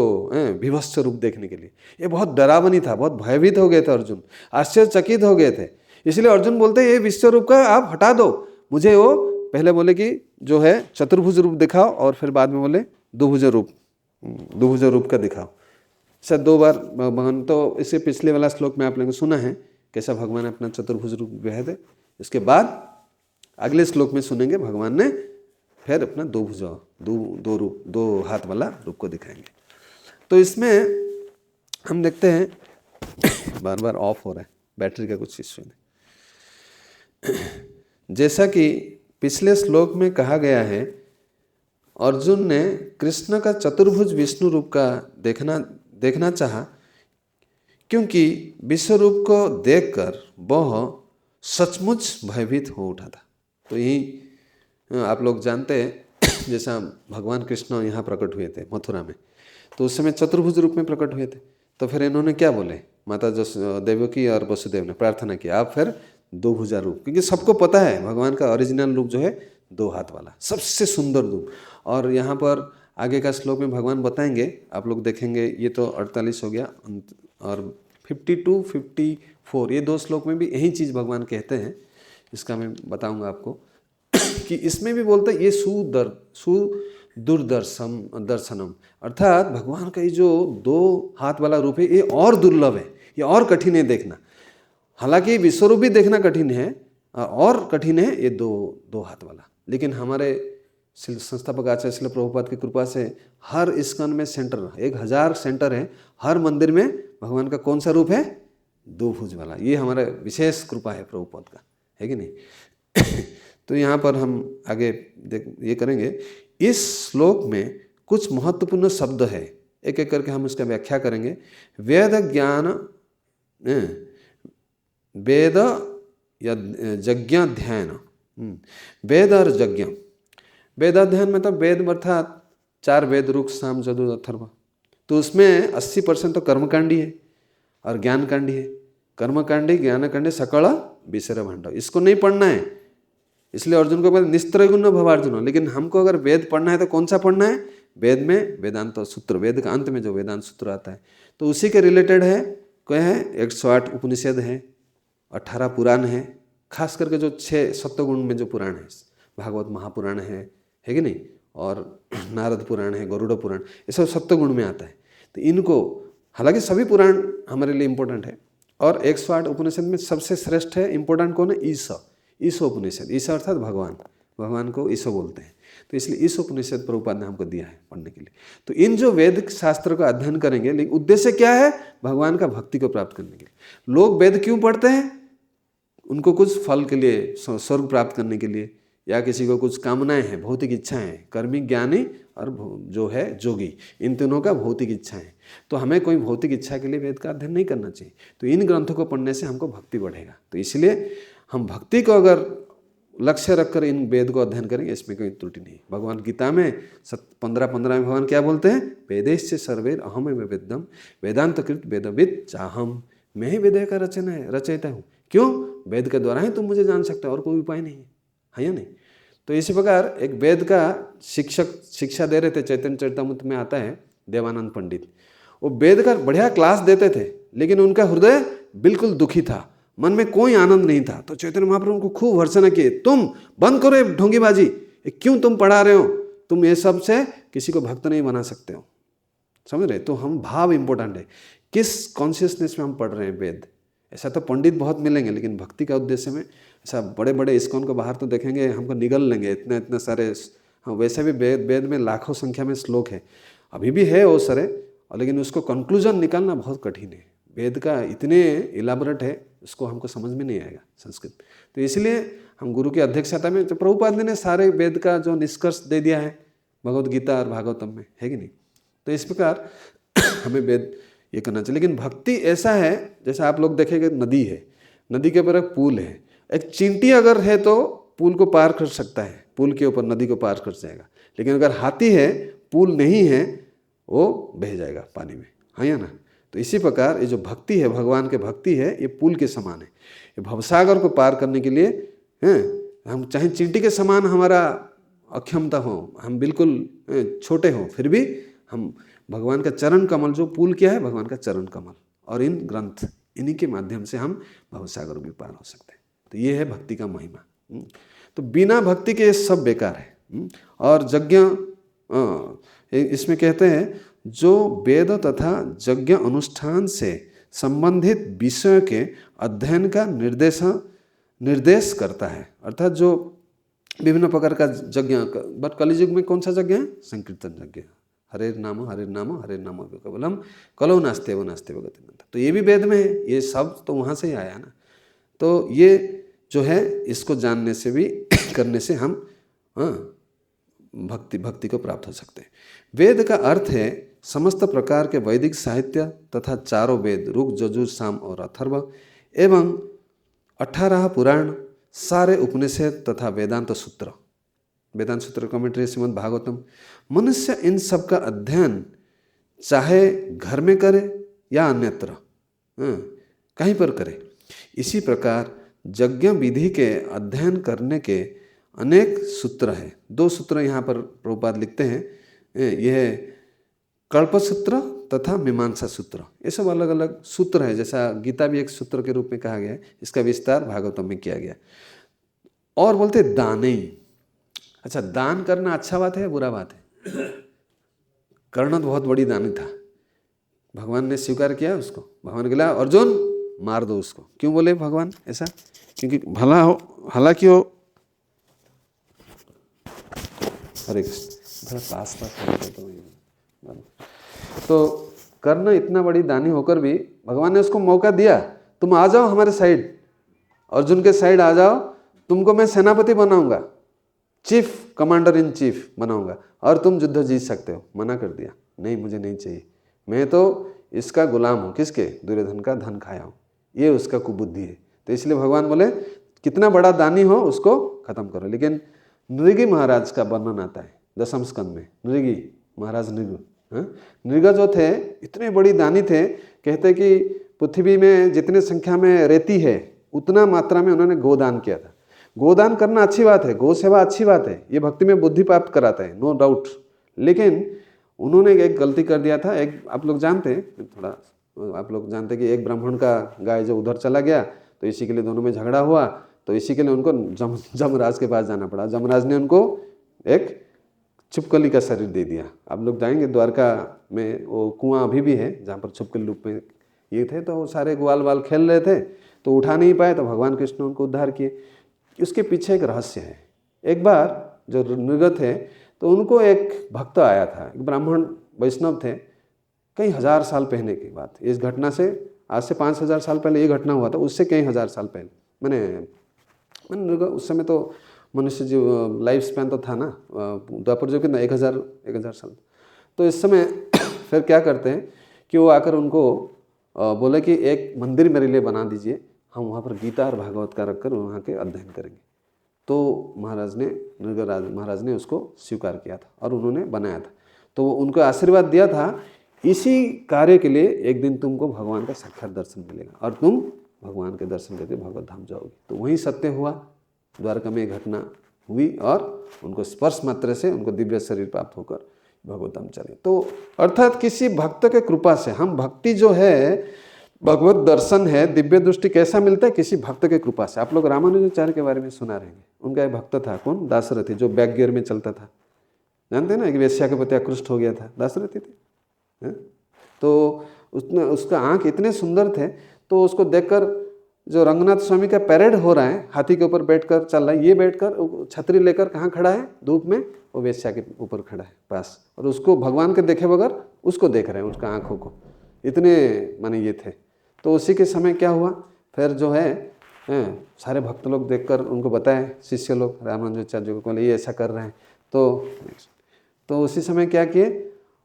Speaker 1: विभत्स रूप देखने के लिए। ये बहुत डरावनी था, बहुत भयभीत हो गए थे अर्जुन, आश्चर्यचकित हो गए थे। इसलिए अर्जुन बोलते हैं ये विश्व रूप का आप हटा दो, मुझे वो पहले बोले कि जो है चतुर्भुज रूप दिखाओ, और फिर बाद में बोले दुभुज रूप का दिखाओ। सर 2 बार भगवान, तो इससे पिछले वाला श्लोक में आप लोगों ने सुना है कैसा भगवान ने अपना चतुर्भुज रूप दिखाए थे। इसके बाद अगले श्लोक में सुनेंगे भगवान ने फिर अपना 2 भुजा, 2 हाथ वाला रूप को दिखाएंगे। तो इसमें हम देखते हैं बार बार ऑफ हो रहा है, बैटरी का कुछ इश्यू नहीं। जैसा कि पिछले श्लोक में कहा गया है, अर्जुन ने कृष्ण का चतुर्भुज विष्णु रूप का देखना चाहा, क्योंकि विश्व रूप को देखकर वह सचमुच भयभीत हो उठा था। तो यही आप लोग जानते हैं, जैसा भगवान कृष्ण यहाँ प्रकट हुए थे मथुरा में, तो उस समय चतुर्भुज रूप में प्रकट हुए थे। तो फिर इन्होंने क्या बोले, माता देवकी और वसुदेव ने प्रार्थना की, आप फिर दो भुजा रूप, क्योंकि सबको पता है भगवान का ओरिजिनल रूप जो है दो हाथ वाला, सबसे सुंदर रूप। और यहाँ पर आगे का श्लोक में भगवान बताएंगे, आप लोग देखेंगे, ये तो 48 हो गया, और 52, 54 ये दो श्लोक में भी यही चीज़ भगवान कहते हैं। इसका मैं बताऊंगा आपको कि इसमें भी बोलते हैं ये सुदुर्दर्शनम, अर्थात भगवान का ये जो दो हाथ वाला रूप है ये और दुर्लभ है, ये और कठिन है देखना। हालांकि विश्वरूप भी देखना कठिन है, और कठिन है ये दो हाथ वाला। लेकिन हमारे संस्थापक आचार्य श्रील प्रभुपाद की कृपा से हर इस्कॉन में सेंटर, 1000 सेंटर है, हर मंदिर में भगवान का कौन सा रूप है, दो भुज वाला। ये हमारा विशेष कृपा है प्रभुपाद का, है कि नहीं। तो यहाँ पर हम आगे ये करेंगे। इस श्लोक में कुछ महत्वपूर्ण शब्द है, एक एक करके हम उसका व्याख्या करेंगे। वेद ज्ञान, वेद या यज्ञाध्यायन, वेद और यज्ञ। वेदाध्ययन में तो वेद अर्थात 4 वेद, ऋक्, साम, यजुर, अथर्व। तो उसमें 80% तो कर्मकांडी है और ज्ञानकांडी है। कर्मकांडी, ज्ञानकांडी सकल विषय भांडव, इसको नहीं पढ़ना है। इसलिए अर्जुन को बोले निस्त्रगुण भवार्जुन। लेकिन हमको अगर वेद पढ़ना है तो कौन सा पढ़ना है, वेद में वेदांत सूत्र, वेद का अंत में जो वेदांत सूत्र आता है तो उसी के रिलेटेड है। क्या है, 108 उपनिषद है, 18 पुराण है, खास करके जो 6 सत्वगुण में जो पुराण है, भागवत महापुराण है कि नहीं, और नारद पुराण है, गरुड़ पुराण, ये सब सत्वगुण में आता है। तो इनको, हालांकि सभी पुराण हमारे लिए इम्पोर्टेंट है, और 108 उपनिषद में सबसे श्रेष्ठ है, इम्पोर्टेंट कौन है, ईशो उपनिषद। ईशो अर्थात भगवान को ईशो बोलते हैं। तो इसलिए ईशो उपनिषद प्रभुपाद ने हमको दिया है पढ़ने के लिए। तो इन जो वेद शास्त्र का अध्ययन करेंगे, लेकिन उद्देश्य क्या है, भगवान का भक्ति को प्राप्त करने के लिए। लोग वेद क्यों पढ़ते हैं, उनको कुछ फल के लिए, स्वर्ग प्राप्त करने के लिए, या किसी को कुछ कामनाएं हैं, भौतिक इच्छाएं हैं। कर्मी, ज्ञानी और जो है जोगी, इन तीनों का भौतिक इच्छा है। तो हमें कोई भौतिक इच्छा के लिए वेद का अध्ययन नहीं करना चाहिए। तो इन ग्रंथों को पढ़ने से हमको भक्ति बढ़ेगा। तो इसलिए हम भक्ति को अगर लक्ष्य रखकर इन वेद को अध्ययन करेंगे, इसमें कोई त्रुटि नहीं। भगवान गीता में 15:15 में भगवान क्या बोलते हैं, वेदेश्च सर्वैर अहमेव वेद्यम वेदांत कृत वेदविद चाहम। मैं ही वेद का रचयिता हूँ। क्यों, वेद के द्वारा ही तुम मुझे जान सकते हो, और कोई उपाय नहीं है या नहीं। तो इसी प्रकार एक वेद का शिक्षा दे रहे थे, चैतन्य चरितामृत में आता है देवानंद पंडित। वो वेद का बढ़िया क्लास देते थे, लेकिन उनका हृदय बिल्कुल दुखी था, मन में कोई आनंद नहीं था। तो चैतन्य महाप्रभु उनको खूब भर्त्सना किए, तुम बंद करो ये ढोंगीबाजी, क्यों तुम पढ़ा रहे हो, तुम ये सब से किसी को भक्त नहीं बना सकते हो। समझ रहे। तो हम भाव इंपॉर्टेंट है, किस कॉन्शियसनेस में हम पढ़ रहे हैं वेद। ऐसा तो पंडित बहुत मिलेंगे, लेकिन भक्ति का उद्देश्य में ऐसा बड़े बड़े इस्कॉन को बाहर तो देखेंगे हमको निगल लेंगे, इतने सारे। हाँ, वैसे भी वेद में लाखों संख्या में श्लोक है, अभी भी है वो सारे, लेकिन उसको कंक्लूजन निकालना बहुत कठिन है। वेद का इतने इलाबरेट है, उसको हमको समझ में नहीं आएगा संस्कृत। तो इसलिए हम गुरु की अध्यक्षता में, तो प्रभुपाद ने सारे वेद का जो निष्कर्ष दे दिया है भगवद गीता और भागवतम में, है कि नहीं। तो इस प्रकार हमें वेद ये करना चाहिए। लेकिन भक्ति ऐसा है, जैसा आप लोग देखेंगे नदी है, नदी के ऊपर एक पुल है, एक चींटी अगर है तो पुल को पार कर सकता है, पुल के ऊपर नदी को पार कर जाएगा। लेकिन अगर हाथी है, पुल नहीं है, वो बह जाएगा पानी में, हाँ या ना। तो इसी प्रकार ये जो भक्ति है, भगवान के भक्ति है, ये पुल के समान है। ये भवसागर को पार करने के लिए हैं, हम चाहे चींटी के समान हमारा अक्षमता हो, हम बिल्कुल छोटे हों, फिर भी हम भगवान का चरण कमल, जो पुल क्या है, भगवान का चरण कमल, और इन ग्रंथ, इन्हीं के माध्यम से हम भवसागर भी पार हो सकते हैं। तो ये है भक्ति का महिमा। तो बिना भक्ति के सब बेकार है। और यज्ञ, इसमें कहते हैं जो वेद तथा यज्ञ अनुष्ठान से संबंधित विषय के अध्ययन का निर्देश करता है। अर्थात जो विभिन्न प्रकार का यज्ञ, बट कलयुग में कौन सा यज्ञ है, संकीर्तन यज्ञ, हरे नाम केवलम कलौ नास्त्येव नास्त्येव गतिर्नन्ता। तो ये भी वेद में है, ये सब तो वहाँ से ही आया ना। तो ये जो है इसको जानने से भी करने से हम भक्ति को प्राप्त हो सकते हैं। वेद का अर्थ है समस्त प्रकार के वैदिक साहित्य तथा चारों वेद ऋग यजुर साम और अथर्व एवं 18 पुराण, सारे उपनिषद तथा वेदांत सूत्र। वेदांत सूत्र कमेंट्री श्रीमद् भागवतम। मनुष्य इन सब का अध्ययन चाहे घर में करे या अन्यत्र कहीं पर करे। इसी प्रकार यज्ञ विधि के अध्ययन करने के अनेक सूत्र हैं। 2 सूत्र यहाँ पर प्रभुपाद लिखते हैं, यह कल्पसूत्र तथा मीमांसा सूत्र। ये सब अलग अलग सूत्र है। जैसा गीता भी एक सूत्र के रूप में कहा गया है, इसका विस्तार भागवतम में किया गया। और बोलते दाने। अच्छा, दान करना अच्छा बात है या बुरा बात है? कर्ण तो बहुत बड़ी दानी था, भगवान ने स्वीकार किया उसको। भगवान ने बोला अर्जुन मार दो उसको। क्यों बोले भगवान ऐसा? क्योंकि भला हो, हालांकि हो। हरे कृष्ण, थोड़ा पास तो कर्ण इतना बड़ी दानी होकर भी भगवान ने उसको मौका दिया, तुम आ जाओ हमारे साइड, अर्जुन के साइड आ जाओ, तुमको मैं सेनापति बनाऊंगा, चीफ कमांडर इन चीफ बनाऊंगा और तुम युद्ध जीत सकते हो। मना कर दिया, नहीं मुझे नहीं चाहिए, मैं तो इसका गुलाम हूँ। किसके? दुर्योधन का धन खाया हूँ। ये उसका कुबुद्धि है। तो इसलिए भगवान बोले कितना बड़ा दानी हो उसको खत्म करो। लेकिन नृगी महाराज का वर्णन आता है 10वें स्कंद में। नृगी महाराज नृग जो थे इतने बड़ी दानी थे, कहते कि पृथ्वी में जितने संख्या में रेती है उतना मात्रा में उन्होंने गोदान किया था। गोदान करना अच्छी बात है, गौ सेवा अच्छी बात है, ये भक्ति में बुद्धि प्राप्त कराता है, नो डाउट। लेकिन उन्होंने एक गलती कर दिया था। एक आप लोग जानते हैं, थोड़ा आप लोग जानते हैं कि एक ब्राह्मण का गाय जो उधर चला गया, तो इसी के लिए दोनों में झगड़ा हुआ। तो इसी के लिए उनको जमराज के पास जाना पड़ा। जमराज ने उनको एक छिपकली का शरीर दे दिया। आप लोग जाएंगे द्वारका में, वो कुआं अभी भी है जहाँ पर छिपकली रूप में ये थे। तो वो सारे ग्वाल वाल खेल रहे थे, तो उठा नहीं पाए, तो भगवान कृष्ण उनको उद्धार किए। उसके पीछे एक रहस्य है। एक बार जो नृग थे, तो उनको एक भक्त आया था, एक ब्राह्मण वैष्णव थे, कई हजार साल पहले की बात। इस घटना से आज से 5000 साल पहले ये घटना हुआ था, उससे कई हजार साल पहले। मैंने उस समय तो मनुष्य जो लाइफ स्पैन तो था ना, द्वापर जो कितना 1000 साल। तो इस समय फिर क्या करते हैं कि वो आकर उनको बोले कि एक मंदिर मेरे लिए बना दीजिए, हम वहाँ पर गीता और भागवत का रखकर वहाँ के अध्ययन करेंगे। तो नृगराज महाराज ने उसको स्वीकार किया था और उन्होंने बनाया था। तो वो उनको आशीर्वाद दिया था, इसी कार्य के लिए एक दिन तुमको भगवान का साक्षात दर्शन मिलेगा और तुम भगवान के दर्शन करके भगवत धाम जाओगे। तो वही सत्य हुआ। द्वारका में घटना हुई और उनको स्पर्श मात्र से उनको दिव्य शरीर प्राप्त होकर भगवत धाम चले। तो अर्थात किसी भक्त के कृपा से हम भक्ति जो है, भगवत दर्शन है, दिव्य दृष्टि कैसा मिलता है? किसी भक्त के कृपा से। आप लोग रामानुजाचार्य के बारे में सुना रहेंगे। उनका एक भक्त था, कौन? दाशरथी, जो बैक गियर में चलता था। जानते हैं ना, एक वेश्या के प्रति आकृष्ट हो गया था, दाशरथी थे। तो उसका आँख इतने सुंदर थे, तो उसको देखकर जो रंगनाथ स्वामी का पैरेड हो रहा है, हाथी के ऊपर बैठकर चल रहा है, ये बैठकर छतरी लेकर कहाँ खड़ा है? धूप में। वो वेश्या के ऊपर खड़ा है पास, और उसको भगवान के देखे बगैर उसको देख रहे हैं, उसका आँखों को। इतने माने ये थे। तो उसी के समय क्या हुआ, फिर जो है सारे भक्त लोग देखकर उनको बताए, शिष्य लोग रामानुजाचार्य को बोले ये ऐसा कर रहे हैं। तो उसी समय क्या किए,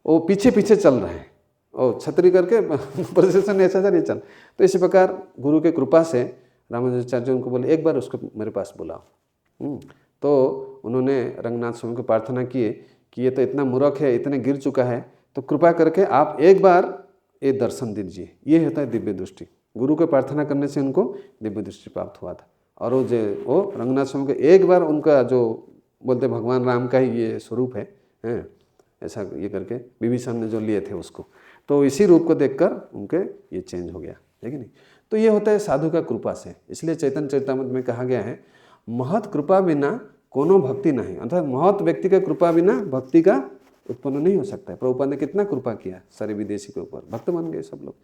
Speaker 1: वो पीछे पीछे चल रहे हैं और छतरी करके प्रशासन ऐसा नहीं चल। तो इसी प्रकार गुरु के कृपा से रामानुजाचार्य उनको बोले एक बार उसको मेरे पास बुलाओ। तो उन्होंने रंगनाथ स्वामी को प्रार्थना किए कि ये तो इतना मूर्ख है, इतने गिर चुका है, तो कृपा करके आप एक बार ये दर्शन दीजिए। ये होता है दिव्य दृष्टि। गुरु को प्रार्थना करने से उनको दिव्य दृष्टि प्राप्त हुआ था। और वो रंगनाथ स्वामी को एक बार उनका जो बोलते भगवान राम का ही ये स्वरूप है, ऐसा ये करके विभीषण ने जो लिए थे उसको, तो इसी रूप को देखकर उनके ये चेंज हो गया, है कि नहीं। तो ये होता है साधु का कृपा से। इसलिए चैतन्य चरितामृत में कहा गया है, महत कृपा बिना कोनो भक्ति नहीं। अर्थात महत व्यक्ति का कृपा बिना भक्ति का उत्पन्न नहीं हो सकता है। प्रभुपाद ने कितना कृपा किया सारे विदेशी के ऊपर, भक्त बन गए सब लोग।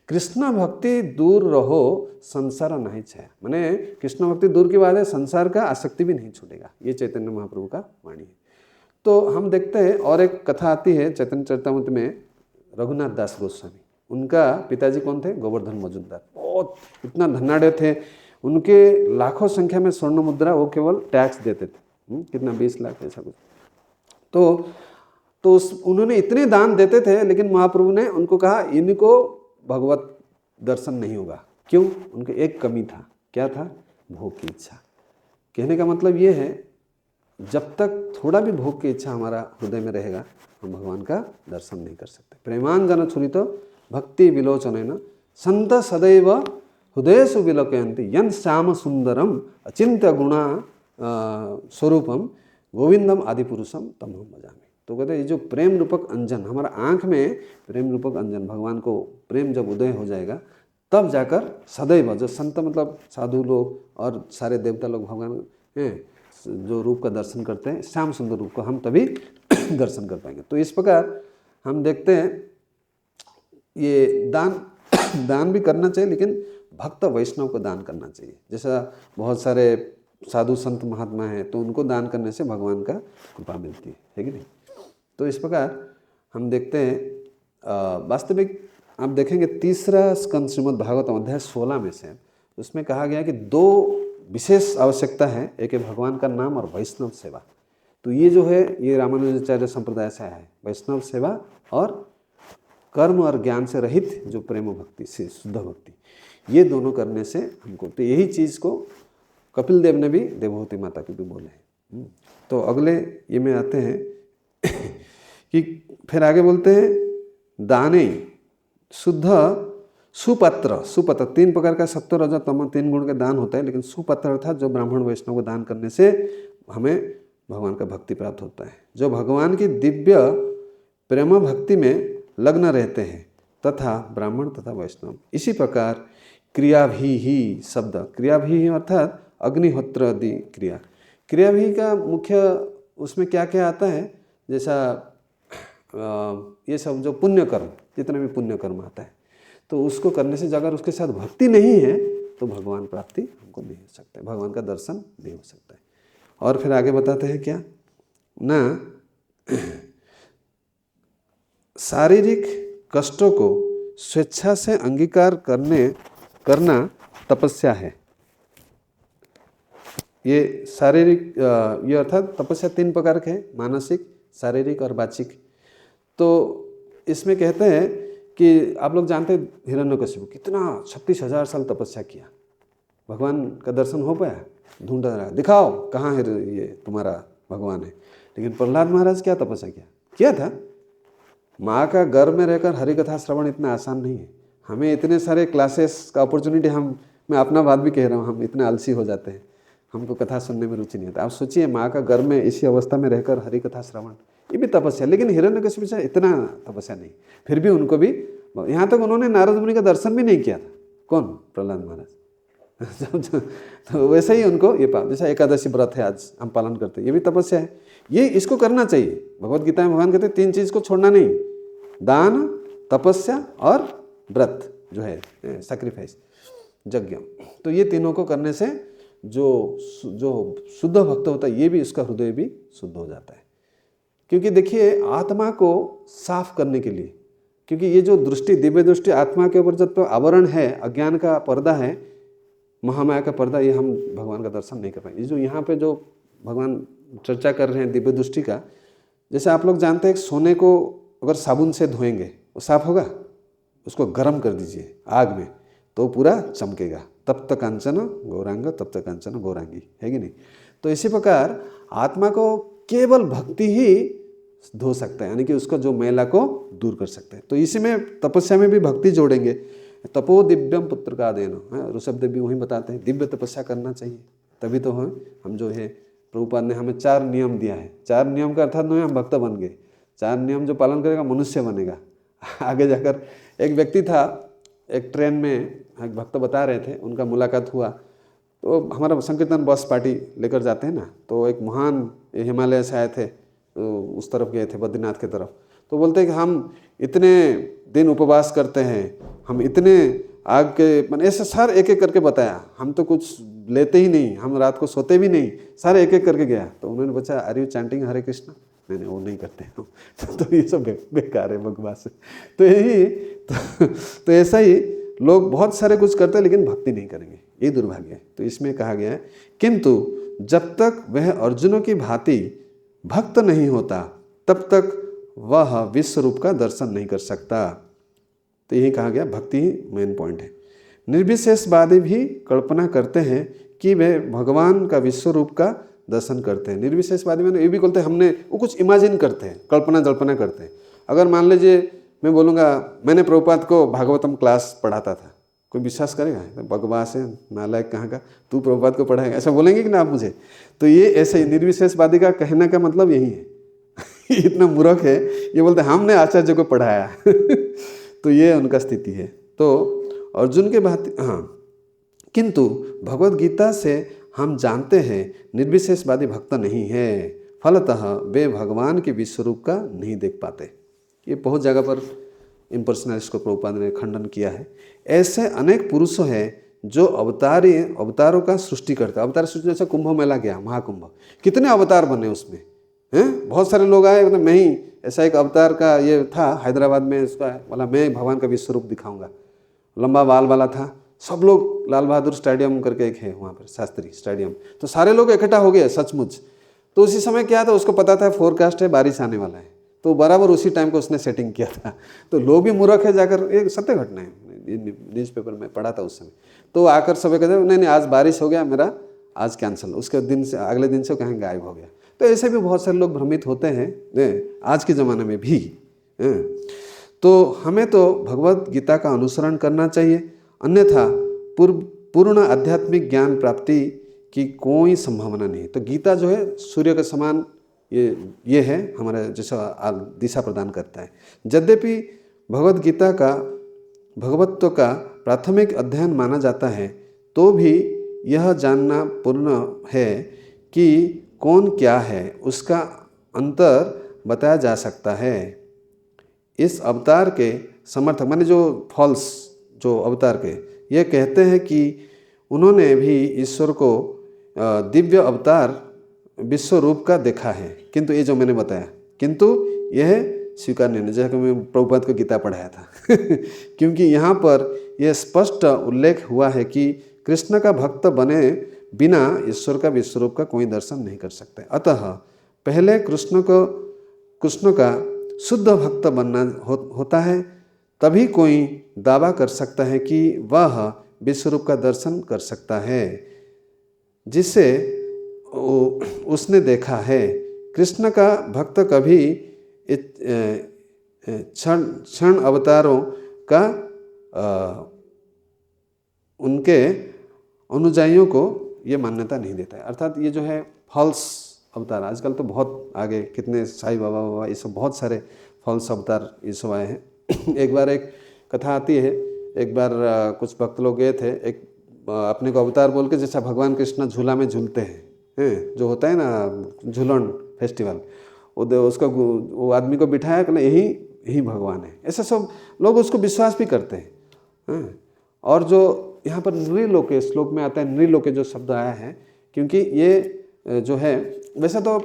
Speaker 1: कृष्ण भक्ति दूर रहो संसार नहीं छाया, माने कृष्ण भक्ति दूर की बात है, संसार का आसक्ति भी नहीं छूटेगा। ये चैतन्य महाप्रभु का वाणी है। तो हम देखते हैं और एक कथा आती है चैतन्य चरितामृत में, रघुनाथ दास गोस्वामी, उनका पिताजी कौन थे? गोवर्धन मजूमदार। बहुत इतना धनाढ़ थे, उनके लाखों संख्या में स्वर्ण मुद्रा वो केवल टैक्स देते थे। कितना 20 लाख ऐसा कुछ। तो उन्होंने इतने दान देते थे, लेकिन महाप्रभु ने उनको कहा इनको भगवत दर्शन नहीं होगा। क्यों? उनके एक कमी था। क्या था? भोग की इच्छा। कहने का मतलब ये है, जब तक थोड़ा भी भोग की इच्छा हमारा हृदय में रहेगा, हम भगवान का दर्शन नहीं कर सकते। प्रेमांजन छुरित भक्ति विलोचन संत सदैव हृदयसु विलोकयन्ति यन श्याम सुंदरम अचिंत्य गुणा स्वरूपम गोविंदम आदि पुरुषम तमहम भजामि। तो कहते हैं ये जो प्रेम रूपक अंजन, हमारा आँख में प्रेम रूपक अंजन, भगवान को प्रेम जब उदय हो जाएगा, तब जाकर सदैव, जो संत मतलब साधु लोग और सारे देवता लोग भगवान जो रूप का दर्शन करते हैं, श्याम सुंदर रूप को हम तभी दर्शन कर पाएंगे। तो इस प्रकार हम देखते हैं ये दान भी करना चाहिए, लेकिन भक्त वैष्णव को दान करना चाहिए। जैसा बहुत सारे साधु संत महात्मा हैं, तो उनको दान करने से भगवान का कृपा मिलती है कि नहीं। तो इस प्रकार हम देखते हैं वास्तविक आप देखेंगे तीसरा स्कंद श्रीमद् भागवतम अध्याय 16 में से, उसमें कहा गया कि 2 विशेष आवश्यकता है, एक है भगवान का नाम और वैष्णव सेवा। तो ये जो है ये रामानुजाचार्य संप्रदाय से है, वैष्णव सेवा और कर्म और ज्ञान से रहित जो प्रेम भक्ति से शुद्ध भक्ति, ये दोनों करने से हमको, तो यही चीज़ को कपिल देव ने भी देवहूति माता को भी बोले हैं। तो अगले ये में आते हैं कि फिर आगे बोलते हैं दाने शुद्ध सुपत्र 3 प्रकार का सत्व रज तम 3 गुण के दान होता है, लेकिन सुपत्र अर्थात जो ब्राह्मण वैष्णव को दान करने से हमें भगवान का भक्ति प्राप्त होता है, जो भगवान की दिव्य प्रेम भक्ति में लग्न रहते हैं, तथा ब्राह्मण तथा वैष्णव। इसी प्रकार क्रिया भी ही शब्द, क्रिया भी अर्थात अग्निहोत्र आदि क्रिया भी का मुख्य उसमें क्या क्या आता है, जैसा ये सब जो पुण्य कर्म, जितना भी पुण्य कर्म आता है, तो उसको करने से अगर उसके साथ भक्ति नहीं है तो भगवान प्राप्ति हमको नहीं हो सकता है, भगवान का दर्शन नहीं हो सकता है। और फिर आगे बताते हैं क्या ना, शारीरिक कष्टों को स्वेच्छा से अंगीकार करना तपस्या है। ये शारीरिक ये अर्थात तपस्या 3 प्रकार के हैं, मानसिक, शारीरिक और वाचिक। तो इसमें कहते हैं कि आप लोग जानते हैं हिरण्यकशिपु कितना 36,000 साल तपस्या किया, भगवान का दर्शन हो पाया? ढूंढ रहा, दिखाओ कहाँ है ये तुम्हारा भगवान है। लेकिन प्रहलाद महाराज क्या तपस्या किया था? माँ का गर्भ में रहकर हरि कथा श्रवण इतना आसान नहीं है। हमें इतने सारे क्लासेस का अपॉर्चुनिटी, मैं अपना बात भी कह रहा हूँ, हम इतने आलसी हो जाते हैं, हमको कथा सुनने में रुचि नहीं होता। आप सोचिए माँ का गर्भ में इसी अवस्था में रहकर हरि कथा श्रवण, ये भी तपस्या। लेकिन हिरण्यकशिपु से इतना तपस्या नहीं, फिर भी उनको भी, यहाँ तक उन्होंने नारद मुनि का दर्शन भी नहीं किया था। कौन? प्रहलाद महाराज। तो वैसे ही उनको ये जैसा एकादशी व्रत है आज हम पालन करते हैं, ये भी तपस्या है। ये इसको करना चाहिए। भगवत गीता में भगवान कहते हैं 3 चीज़ को छोड़ना नहीं, दान, तपस्या और व्रत जो है सैक्रिफाइस, यज्ञ। तो ये तीनों को करने से जो शुद्ध भक्त होता है, ये भी उसका हृदय भी शुद्ध हो जाता है। क्योंकि देखिए आत्मा को साफ करने के लिए, क्योंकि ये जो दृष्टि, दिव्य दृष्टि आत्मा के ऊपर जब तो आवरण है, अज्ञान का पर्दा है, महामाया का पर्दा, ये हम भगवान का दर्शन नहीं कर पाएंगे। ये जो यहाँ पे जो भगवान चर्चा कर रहे हैं दिव्य दृष्टि का, जैसे आप लोग जानते हैं सोने को अगर साबुन से धोएंगे वो साफ होगा? उसको गर्म कर दीजिए आग में तो पूरा चमकेगा। तप्त कांचन गौरांग तप्त कांचन गौरांगी, है कि नहीं? तो इसी प्रकार आत्मा को केवल भक्ति ही धो सकता है, यानी कि उसका जो मैला को दूर कर सकते हैं। तो इसी में तपस्या में भी भक्ति जोड़ेंगे। तपो दिव्यम पुत्र का देना, ऋषभदेव भी वही बताते हैं, दिव्य तपस्या करना चाहिए, तभी तो हम जो है, प्रभुपाद ने हमें 4 नियम दिया है। 4 नियम का अर्थात नहीं हम भक्त बन गए, 4 नियम जो पालन करेगा मनुष्य बनेगा। आगे जाकर एक व्यक्ति था, एक ट्रेन में एक भक्त बता रहे थे, उनका मुलाकात हुआ। तो हमारा संकीर्तन बस पार्टी लेकर जाते हैं ना, तो एक महान हिमालय से आए थे, तो उस तरफ गए थे, बद्रीनाथ की तरफ। तो बोलते हैं कि हम इतने दिन उपवास करते हैं, हम इतने आग के, मैंने ऐसे सारे एक एक करके बताया, हम तो कुछ लेते ही नहीं, हम रात को सोते भी नहीं, सारे एक एक करके गया। तो उन्होंने पूछा आर यू चैंटिंग हरे कृष्णा? नहीं वो नहीं करते हैं तो ये सब बेकार है बकवास है। तो यही तो ऐसा ही लोग बहुत सारे कुछ करते हैं लेकिन भक्ति नहीं करेंगे, ये दुर्भाग्य है। तो इसमें कहा गया है किंतु जब तक वह अर्जुनों की भांति भक्त नहीं होता तब तक वह विश्व रूप का दर्शन नहीं कर सकता। तो यही कहा गया, भक्ति ही मेन पॉइंट है। निर्विशेषवादी भी कल्पना करते हैं कि वे भगवान का विश्व रूप का दर्शन करते हैं। निर्विशेषवादी में ये भी बोलते हैं हमने, वो कुछ इमेजिन करते हैं, कल्पना जल्पना करते हैं। अगर मान लीजिए मैं बोलूँगा मैंने प्रभुपाद को भागवतम क्लास पढ़ाता था, कोई विश्वास करेगा? बकवास है, नालायक कहाँ का, तू प्रभुपाद को पढ़ाएगा, ऐसा बोलेंगे कि ना आप मुझे? तो ये ऐसे ही निर्विशेषवादी का कहने का मतलब यही है इतना मूर्ख है, ये बोलते हैं हमने आचार्य को पढ़ाया तो ये उनका स्थिति है। तो अर्जुन के भांति हाँ, किंतु भगवद गीता से हम जानते हैं निर्विशेषवादी भक्त नहीं है, फलतः वे भगवान के विश्वरूप का नहीं देख पाते। ये बहुत जगह पर इम्पर्सनलिस्ट को प्रभुपाद ने खंडन किया है। ऐसे अनेक पुरुषों हैं जो अवतारों का सृष्टि करता है। अवतार सृष्टि जैसे कुंभ मेला गया, महाकुंभ, कितने अवतार बने उसमें हैं, बहुत सारे लोग आए, मतलब मैं ही ऐसा एक अवतार का ये था हैदराबाद में, इसका वाला मैं भगवान का विश्वरूप दिखाऊंगा, लंबा बाल वाला था। सब लोग लाल बहादुर स्टेडियम करके एक है वहाँ पर, शास्त्री स्टेडियम, तो सारे लोग इकट्ठा हो गए सचमुच। तो उसी समय क्या था, उसको पता था फोरकास्ट है, बारिश आने वाला है, तो बराबर उसी टाइम को उसने सेटिंग किया था। तो लोग भी मूर्ख है, जाकर एक सत्य घटना है, न्यूज़पेपर में पढ़ा था उस समय। तो आकर सब कहते नहीं नहीं आज बारिश हो गया, मेरा आज कैंसिल, उसके दिन से अगले दिन से कहीं गायब हो गया। तो ऐसे भी बहुत सारे लोग भ्रमित होते हैं आज के ज़माने में भी। तो हमें तो भगवद गीता का अनुसरण करना चाहिए, अन्यथा पूर्ण आध्यात्मिक ज्ञान प्राप्ति की कोई संभावना नहीं। तो गीता जो है सूर्य के समान ये है, हमारे जैसा दिशा प्रदान करता है। यद्यपि भगवद गीता का भगवत्व का प्राथमिक अध्ययन माना जाता है, तो भी यह जानना पूर्ण है कि कौन क्या है, उसका अंतर बताया जा सकता है। इस अवतार के समर्थक माने जो फॉल्स जो अवतार के, ये कहते हैं कि उन्होंने भी ईश्वर को दिव्य अवतार विश्व रूप का देखा है, किंतु ये जो मैंने बताया, किंतु यह स्वीकार नहीं, जैसे कि मैं प्रभुपाद को गीता पढ़ाया था क्योंकि यहाँ पर यह स्पष्ट उल्लेख हुआ है कि कृष्ण का भक्त बने बिना ईश्वर का विश्वरूप का कोई दर्शन नहीं कर सकते। अतः पहले कृष्ण का शुद्ध भक्त बनना होता है, तभी कोई दावा कर सकता है कि वह विश्वरूप का दर्शन कर सकता है जिसे उसने देखा है। कृष्ण का भक्त कभी क्षण अवतारों का उनके अनुयायियों को ये मान्यता नहीं देता है। अर्थात ये जो है फॉल्स अवतार, आजकल तो बहुत आगे कितने साईं बाबा ये सब बहुत सारे फॉल्स अवतार ये सब आए हैं। एक बार एक कथा आती है, एक बार कुछ भक्त लोग गए थे, एक अपने को अवतार बोल के, जैसा भगवान कृष्ण झूला में झूलते हैं जो होता है ना झूलन फेस्टिवल, वो आदमी को बिठाया कि ना यही भगवान है, ऐसा सब लोग उसको विश्वास भी करते हैं। और जो यहाँ पर नृलोके श्लोक में आता है, नृलोके जो शब्द आया है, क्योंकि ये जो है वैसे तो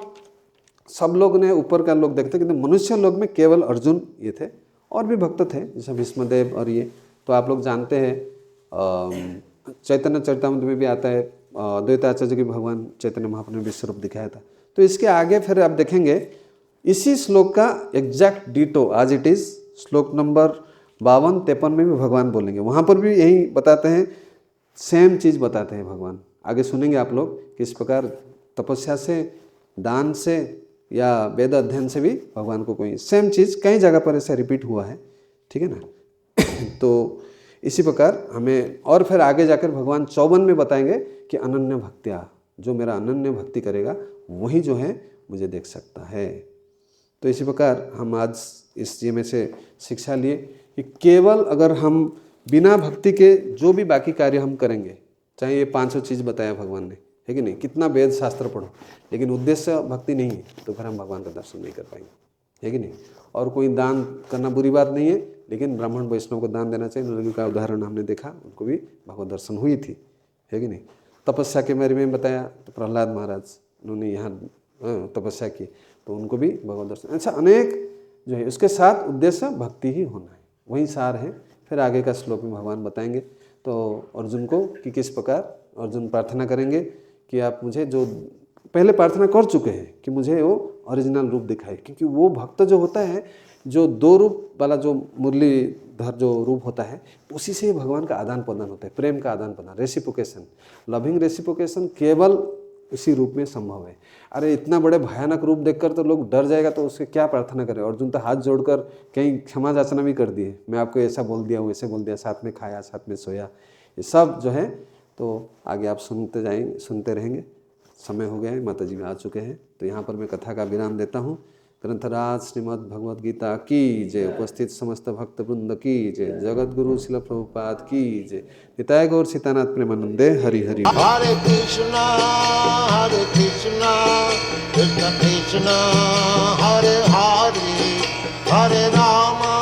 Speaker 1: सब लोग ने ऊपर का लोग देखते, किंतु मनुष्य लोग में केवल अर्जुन ये थे, और भी भक्त थे जैसे भीष्मदेव और ये तो आप लोग जानते हैं। चैतन्य चरितामृत में भी आता है, द्वैताचार्य की भगवान चैतन्य महाप्रभु ने विश्व रूप दिखाया था। तो इसके आगे फिर आप देखेंगे इसी श्लोक का एग्जैक्ट डिटो आज इट इज श्लोक नंबर 52-53 में भी भगवान बोलेंगे, वहाँ पर भी यही बताते हैं, सेम चीज़ बताते हैं भगवान। आगे सुनेंगे आप लोग किस प्रकार तपस्या से, दान से या वेद अध्ययन से भी भगवान को कोई सेम चीज़ कई जगह पर ऐसा रिपीट हुआ है, ठीक है ना। तो इसी प्रकार हमें और फिर आगे जाकर भगवान 54 में बताएंगे कि अनन्य भक्त्या, जो मेरा अनन्य भक्ति करेगा वही जो है मुझे देख सकता है। तो इसी प्रकार हम आज इस ये में से शिक्षा लिए कि केवल अगर हम बिना भक्ति के जो भी बाकी कार्य हम करेंगे, चाहे ये 500 चीज़ बताया भगवान ने, है कि नहीं, कितना वेद शास्त्र पढ़ो, लेकिन उद्देश्य भक्ति नहीं है तो फिर हम भगवान का दर्शन नहीं कर पाएंगे, है कि नहीं। और कोई दान करना बुरी बात नहीं है, लेकिन ब्राह्मण वैष्णव को दान देना चाहिए। नृग का उदाहरण हमने देखा, उनको भी भगवत दर्शन हुई थी, है कि नहीं। तपस्या के बारे में बताया तो प्रहलाद महाराज उन्होंने यहाँ तपस्या की, तो उनको भी भगवत दर्शन। अच्छा, अनेक जो है उसके साथ उद्देश्य भक्ति ही होना है, वही सार है। फिर आगे का श्लोक में भगवान बताएंगे। तो अर्जुन को कि किस प्रकार अर्जुन प्रार्थना करेंगे कि आप मुझे, जो पहले प्रार्थना कर चुके हैं कि मुझे वो ओरिजिनल रूप दिखाए, क्योंकि वो भक्त जो होता है, जो दो रूप वाला जो मुरलीधर जो रूप होता है, उसी से भगवान का आदान प्रदान होता है, प्रेम का आदान प्रदान, रेसिप्रोकेशन, लविंग रेसिप्रोकेशन केवल इसी रूप में संभव है। अरे इतना बड़े भयानक रूप देखकर तो लोग डर जाएगा, तो उसके क्या प्रार्थना करें। अर्जुन तो हाथ जोड़कर कहीं क्षमा याचना भी कर दिए, मैं आपको ऐसा बोल दिया, वैसे बोल दिया, साथ में खाया, साथ में सोया, ये सब जो है। तो आगे आप सुनते रहेंगे। समय हो गया है, माता जी भी आ चुके हैं, तो यहाँ पर मैं कथा का विराम देता हूँ। ग्रंथराज श्रीमद् भगवद गीता की जय, उपस्थित समस्त भक्त वृंद की जय, जगत गुरु शिल प्रभुपाद की जय, निताय गौर सीतानाथ प्रेमानंदे, हरि हरि।
Speaker 2: हरे कृष्णा कृष्ण कृष्ण हरे हरे, हरे राम